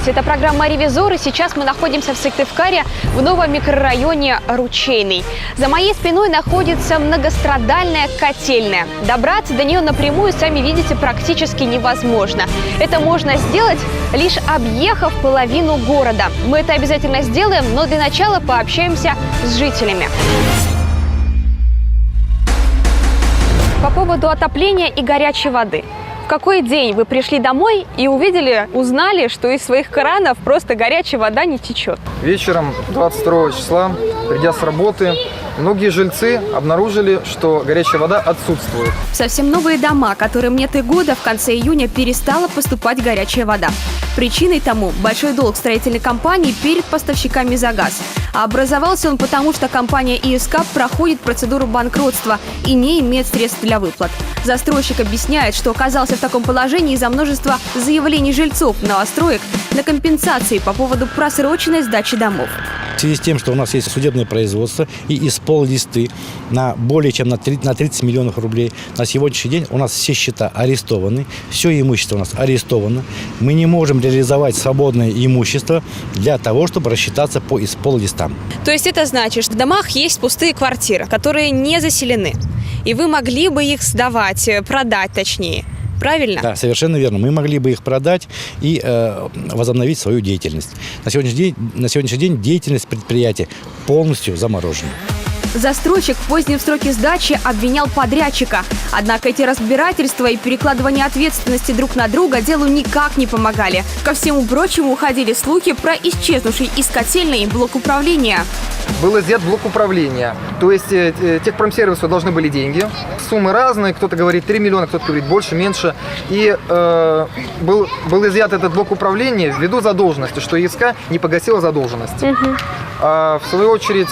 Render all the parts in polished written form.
Здравствуйте, это программа «Ревизор», и сейчас мы находимся в Сыктывкаре, в новом микрорайоне Ручейный. За моей спиной находится многострадальная котельная. Добраться до нее напрямую, сами видите, практически невозможно. Это можно сделать, лишь объехав половину города. Мы это обязательно сделаем, но для начала пообщаемся с жителями. По поводу отопления и горячей воды. В какой день вы пришли домой и узнали, что из своих кранов просто горячая вода не течет? Вечером 22 числа, придя с работы, многие жильцы обнаружили, что горячая вода отсутствует. В совсем новые дома, которым нет и года, в конце июня перестала поступать горячая вода. Причиной тому большой долг строительной компании перед поставщиками за газ. А образовался он потому, что компания ИСК проходит процедуру банкротства и не имеет средств для выплат. Застройщик объясняет, что оказался в таком положении из-за множества заявлений жильцов новостроек на компенсации по поводу просроченной сдачи домов. В связи с тем, что у нас есть судебное производство и исполлисты на более чем на 30 миллионов рублей, на сегодняшний день у нас все счета арестованы, все имущество у нас арестовано. Мы не можем реализовать свободное имущество для того, чтобы рассчитаться по исполлистам. То есть это значит, что в домах есть пустые квартиры, которые не заселены, и вы могли бы их сдавать, продать точнее. Правильно? Да, совершенно верно. Мы могли бы их продать и возобновить свою деятельность. На сегодняшний день деятельность предприятия полностью заморожена. Застройщик в позднем сроке сдачи обвинял подрядчика. Однако эти разбирательства и перекладывание ответственности друг на друга делу никак не помогали. Ко всему прочему уходили слухи про исчезнувший из котельной блок управления. Был изъят блок управления. То есть техпромсервису должны были деньги. Суммы разные. Кто-то говорит 3 миллиона, кто-то говорит больше, меньше. И был изъят этот блок управления ввиду задолженности, что ИСК не погасила задолженность. А в свою очередь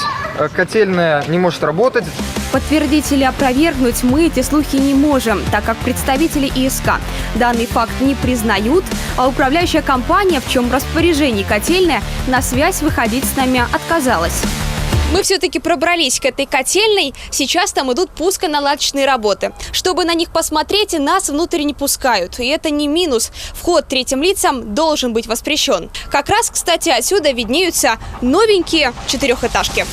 котельная не может работать. Подтвердить или опровергнуть мы эти слухи не можем, так как представители ИСК данный факт не признают, а управляющая компания, в чем распоряжении котельная, на связь выходить с нами отказалась. Мы все-таки пробрались к этой котельной. Сейчас там идут пусконаладочные работы. Чтобы на них посмотреть, нас внутрь не пускают. И это не минус. Вход третьим лицам должен быть воспрещен. Как раз, кстати, отсюда виднеются новенькие четырехэтажки.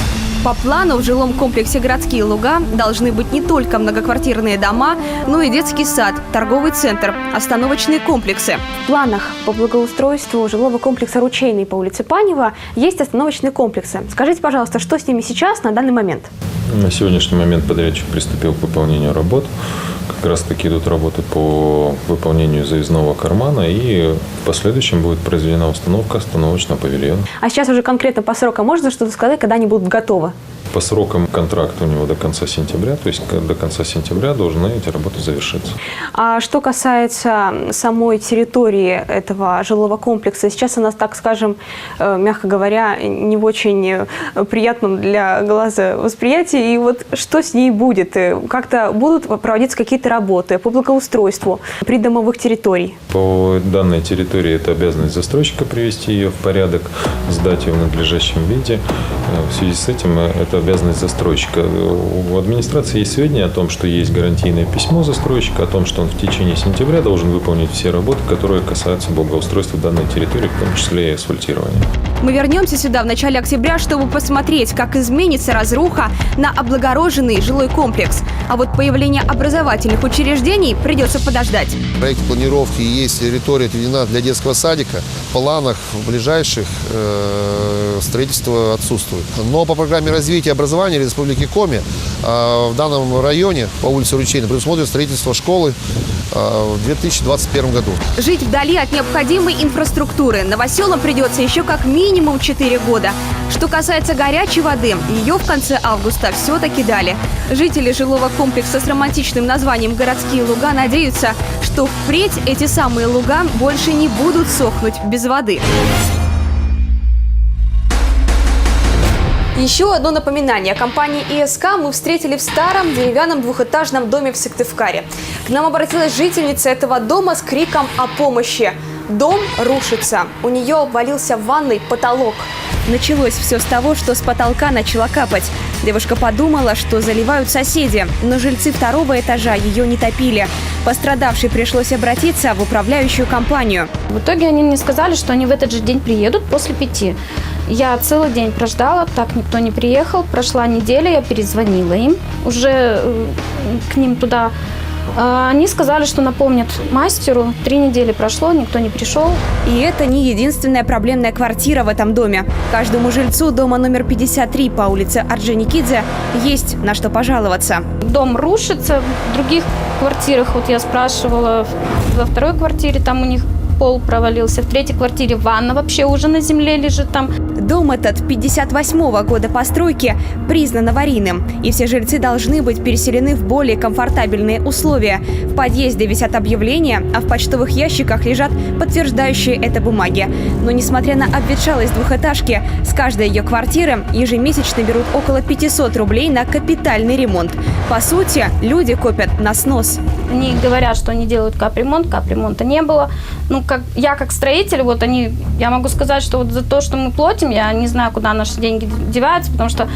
По плану в жилом комплексе «Городские луга» должны быть не только многоквартирные дома, но и детский сад, торговый центр, остановочные комплексы. В планах по благоустройству жилого комплекса «Ручейный» по улице Панева есть остановочные комплексы. Скажите, пожалуйста, что с ними сейчас на данный момент? На сегодняшний момент подрядчик приступил к выполнению работ. Как раз таки идут работы по выполнению заездного кармана, и в последующем будет произведена установка остановочного павильона. А сейчас уже конкретно по срокам можно что-то сказать, когда они будут готовы? По срокам контракта у него до конца сентября, то есть до конца сентября должны эти работы завершиться. А что касается самой территории этого жилого комплекса, сейчас она, так скажем, мягко говоря, не в очень приятном для глаза восприятии. И вот что с ней будет? Как-то будут проводиться какие-то работы по благоустройству придомовых территорий? По данной территории это обязанность застройщика привести ее в порядок, сдать ее в надлежащем виде. В связи с этим это обязанность застройщика. У администрации есть сведения о том, что есть гарантийное письмо застройщика, о том, что он в течение сентября должен выполнить все работы, которые касаются благоустройства данной территории, в том числе и асфальтирования. Мы вернемся сюда в начале октября, чтобы посмотреть, как изменится разруха на облагороженный жилой комплекс. А вот появление образовательных учреждений придется подождать. Проект планировки есть, территория отведена для детского садика. В планах ближайших строительство отсутствует. Но по программе развития образования Республики Коми в данном районе по улице Ручейной предусмотрено строительство школы в 2021 году. Жить вдали от необходимой инфраструктуры новоселам придется еще как минимум 4 года. Что касается горячей воды, ее в конце августа все-таки дали. Жители жилого комплекса с романтичным названием «Городские луга» надеются, что впредь эти самые луга больше не будут сохнуть без воды. Еще одно напоминание. Компании ИСК мы встретили в старом деревянном двухэтажном доме в Сыктывкаре. К нам обратилась жительница этого дома с криком о помощи. Дом рушится. У нее обвалился в ванной потолок. Началось все с того, что с потолка начало капать. Девушка подумала, что заливают соседи, но жильцы второго этажа ее не топили. Пострадавшей пришлось обратиться в управляющую компанию. В итоге они мне сказали, что они в этот же день приедут после 5. Я целый день прождала, так никто не приехал. Прошла неделя, я перезвонила им уже к ним туда. Они сказали, что напомнят мастеру. 3 недели прошло, никто не пришел. И это не единственная проблемная квартира в этом доме. Каждому жильцу дома номер 53 по улице Орджоникидзе есть на что пожаловаться. Дом рушится. В других квартирах, вот я спрашивала, во второй квартире там у них пол провалился, в третьей квартире ванна вообще уже на земле лежит там. Дом этот 58-го года постройки признан аварийным, и все жильцы должны быть переселены в более комфортабельные условия. В подъезде висят объявления, а в почтовых ящиках лежат подтверждающие это бумаги. Но несмотря на обветшалость двухэтажки, с каждой ее квартиры ежемесячно берут около 500 рублей на капитальный ремонт. По сути, люди копят на снос. Они говорят, что они делают капремонта не было. Ну, я как строитель, я могу сказать, что вот за то, что мы платим, я не знаю, куда наши деньги деваются, потому что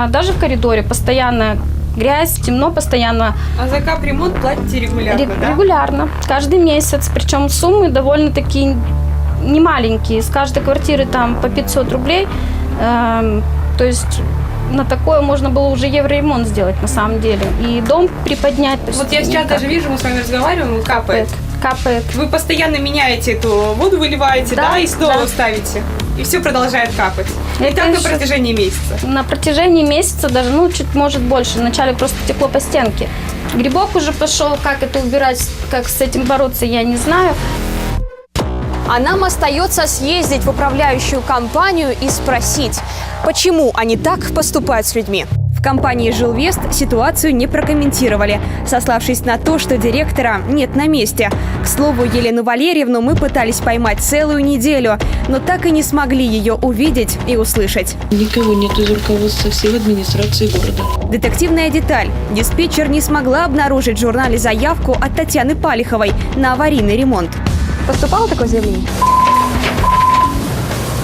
даже в коридоре постоянно грязь, темно постоянно. А за капремонт платите регулярно, да? Регулярно, каждый месяц. Причем суммы довольно-таки немаленькие. С каждой квартиры там по 500 рублей. То есть на такое можно было уже евроремонт сделать на самом деле. И дом приподнять. Вот я сейчас даже вижу, мы с вами разговариваем, капает. Капает. Вы постоянно меняете эту воду, выливаете, да, и снова ставите. И все продолжает капать. И так на протяжении месяца. На протяжении месяца даже, чуть может больше. Вначале просто текло по стенке. Грибок уже пошел, как это убирать, как с этим бороться, я не знаю. А нам остается съездить в управляющую компанию и спросить, почему они так поступают с людьми. В компании «Жилвест» ситуацию не прокомментировали, сославшись на то, что директора нет на месте. К слову, Елену Валерьевну мы пытались поймать целую неделю, но так и не смогли ее увидеть и услышать. Никого нет из руководства, все в администрации города. Детективная деталь. Диспетчер не смогла обнаружить в журнале заявку от Татьяны Палиховой на аварийный ремонт. Поступало такое заявление?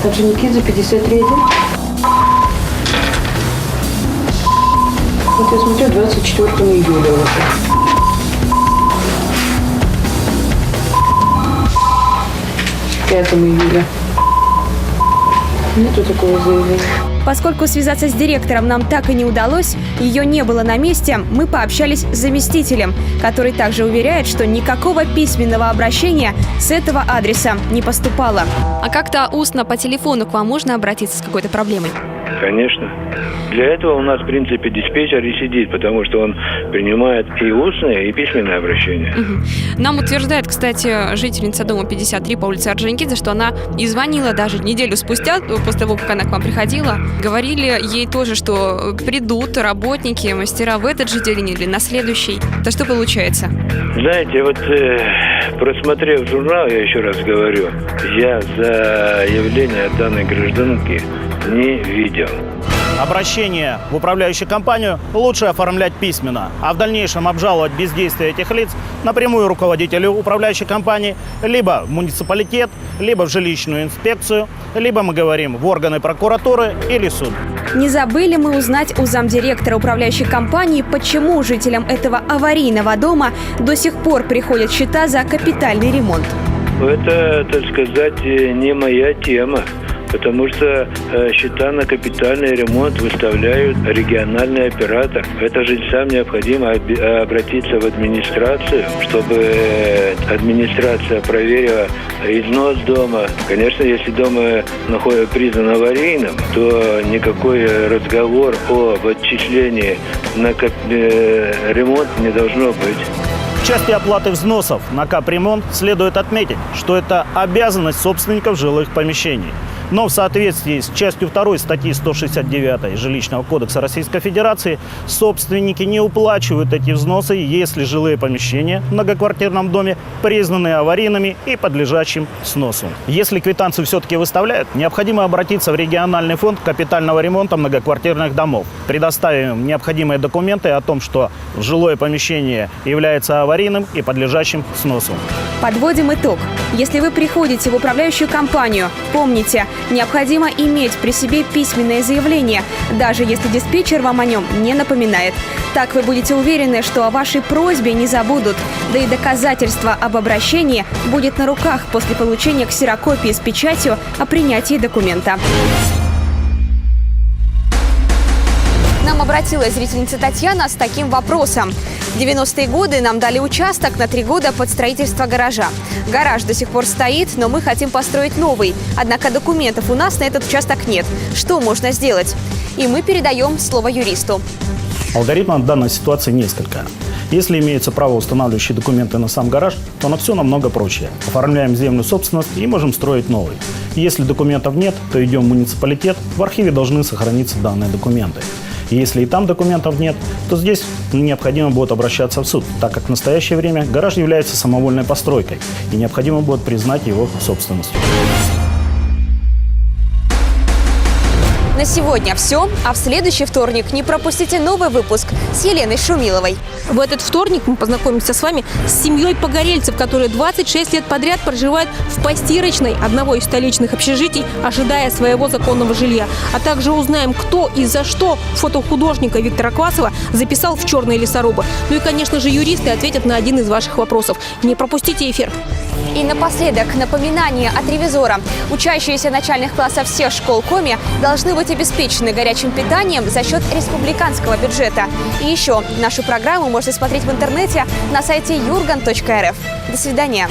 Орджоникидзе 53. Вот я смотрю, 24 июля уже. Июля. Нету такого заявления. Поскольку связаться с директором нам так и не удалось, ее не было на месте, мы пообщались с заместителем, который также уверяет, что никакого письменного обращения с этого адреса не поступало. А как-то устно по телефону к вам можно обратиться с какой-то проблемой? Конечно. Для этого у нас, в принципе, диспетчер и сидит, потому что он принимает и устное, и письменное обращение. Нам утверждает, кстати, жительница дома 53 по улице Орджоникидзе, что она и звонила даже неделю спустя, после того, как она к вам приходила. Говорили ей тоже, что придут работники, мастера в этот же день или на следующий. То что получается? Знаете, просмотрев журнал, я еще раз говорю, я заявление данной гражданки не видел. Обращение в управляющую компанию лучше оформлять письменно, а в дальнейшем обжаловать бездействие этих лиц напрямую руководителю управляющей компании, либо в муниципалитет, либо в жилищную инспекцию, либо мы говорим в органы прокуратуры или суд. Не забыли мы узнать у замдиректора управляющей компании, почему жителям этого аварийного дома до сих пор приходят счета за капитальный ремонт. Это, так сказать, не моя тема. Потому что счета на капитальный ремонт выставляют региональный оператор. Это жильцам необходимо обратиться в администрацию, чтобы администрация проверила износ дома. Конечно, если дом признан аварийным, то никакой разговор об отчислении на ремонт не должно быть. В части оплаты взносов на капремонт следует отметить, что это обязанность собственников жилых помещений. Но в соответствии с частью 2 статьи 169 Жилищного кодекса Российской Федерации собственники не уплачивают эти взносы, если жилые помещения в многоквартирном доме признаны аварийными и подлежащим сносу. Если квитанцию все-таки выставляют, необходимо обратиться в региональный фонд капитального ремонта многоквартирных домов. Предоставим необходимые документы о том, что жилое помещение является аварийным аварийным и подлежащим сносу. Подводим итог. Если вы приходите в управляющую компанию, помните, необходимо иметь при себе письменное заявление, даже если диспетчер вам о нем не напоминает. Так вы будете уверены, что о вашей просьбе не забудут, да и доказательство об обращении будет на руках после получения ксерокопии с печатью о принятии документа. К нам обратилась зрительница Татьяна с таким вопросом. В 90-е годы нам дали участок на 3 года под строительство гаража. Гараж до сих пор стоит, но мы хотим построить новый. Однако документов у нас на этот участок нет. Что можно сделать? И мы передаем слово юристу. Алгоритмов данной ситуации несколько. Если имеются правоустанавливающие документы на сам гараж, то на все намного проще. Оформляем землю собственность и можем строить новый. Если документов нет, то идем в муниципалитет, в архиве должны сохраниться данные документы. И если и там документов нет, то здесь необходимо будет обращаться в суд, так как в настоящее время гараж является самовольной постройкой и необходимо будет признать его собственностью. На сегодня все, а в следующий вторник не пропустите новый выпуск с Еленой Шумиловой. В этот вторник мы познакомимся с вами с семьей погорельцев, которые 26 лет подряд проживают в постирочной одного из столичных общежитий, ожидая своего законного жилья. А также узнаем, кто и за что фотохудожника Виктора Квасова записал в черные лесорубы. Ну и, конечно же, юристы ответят на один из ваших вопросов. Не пропустите эфир. И напоследок напоминание от ревизора. Учащиеся начальных классов всех школ Коми должны быть обеспечены горячим питанием за счет республиканского бюджета. И еще, нашу программу можете смотреть в интернете на сайте jurgan.rf. До свидания.